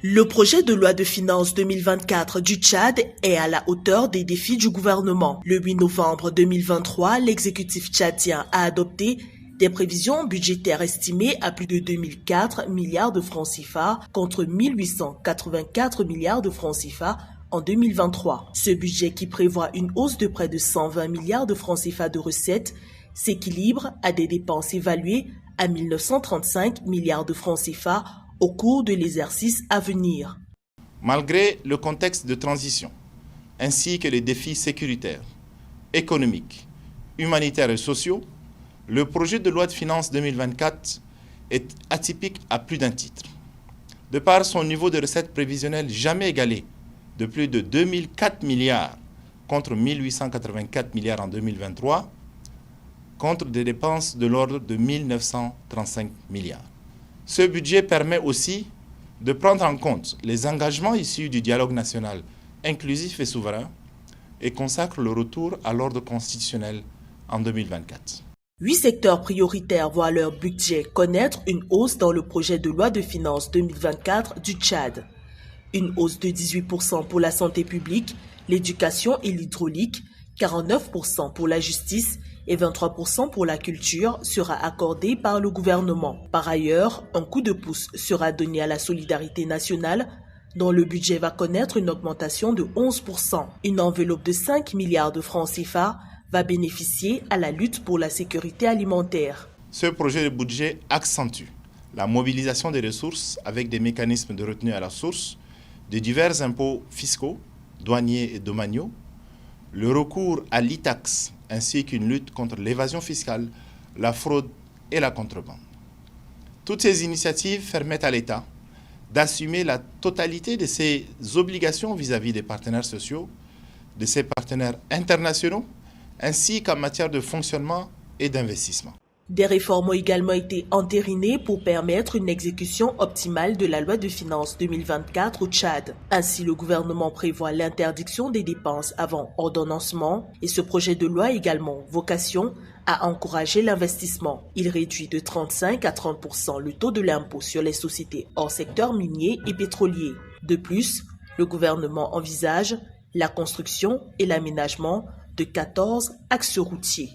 Le projet de loi de finances 2024 du Tchad est à la hauteur des défis du gouvernement. Le 8 novembre 2023, l'exécutif tchadien a adopté des prévisions budgétaires estimées à plus de 2004 milliards de francs CFA contre 1884 milliards de francs CFA en 2023. Ce budget, qui prévoit une hausse de près de 120 milliards de francs CFA de recettes, s'équilibre à des dépenses évaluées à 1935 milliards de francs CFA au cours de l'exercice à venir. Malgré le contexte de transition, ainsi que les défis sécuritaires, économiques, humanitaires et sociaux, le projet de loi de finances 2024 est atypique à plus d'un titre. De par son niveau de recettes prévisionnelles jamais égalé, de plus de 2004 milliards contre 1884 milliards en 2023, contre des dépenses de l'ordre de 1935 milliards. Ce budget permet aussi de prendre en compte les engagements issus du dialogue national inclusif et souverain et consacre le retour à l'ordre constitutionnel en 2024. 8 secteurs prioritaires voient leur budget connaître une hausse dans le projet de loi de finances 2024 du Tchad. Une hausse de 18% pour la santé publique, l'éducation et l'hydraulique, 49% pour la justice et 23% pour la culture sera accordée par le gouvernement. Par ailleurs, un coup de pouce sera donné à la solidarité nationale, dont le budget va connaître une augmentation de 11%. Une enveloppe de 5 milliards de francs CFA va bénéficier à la lutte pour la sécurité alimentaire. Ce projet de budget accentue la mobilisation des ressources avec des mécanismes de retenue à la source, de divers impôts fiscaux, douaniers et domaniaux, le recours à l'e-tax ainsi qu'une lutte contre l'évasion fiscale, la fraude et la contrebande. Toutes ces initiatives permettent à l'État d'assumer la totalité de ses obligations vis-à-vis des partenaires sociaux, de ses partenaires internationaux, ainsi qu'en matière de fonctionnement et d'investissement. Des réformes ont également été entérinées pour permettre une exécution optimale de la loi de finances 2024 au Tchad. Ainsi, le gouvernement prévoit l'interdiction des dépenses avant ordonnancement et ce projet de loi a également vocation à encourager l'investissement. Il réduit de 35 à 30% le taux de l'impôt sur les sociétés hors secteur minier et pétrolier. De plus, le gouvernement envisage la construction et l'aménagement de 14 axes routiers.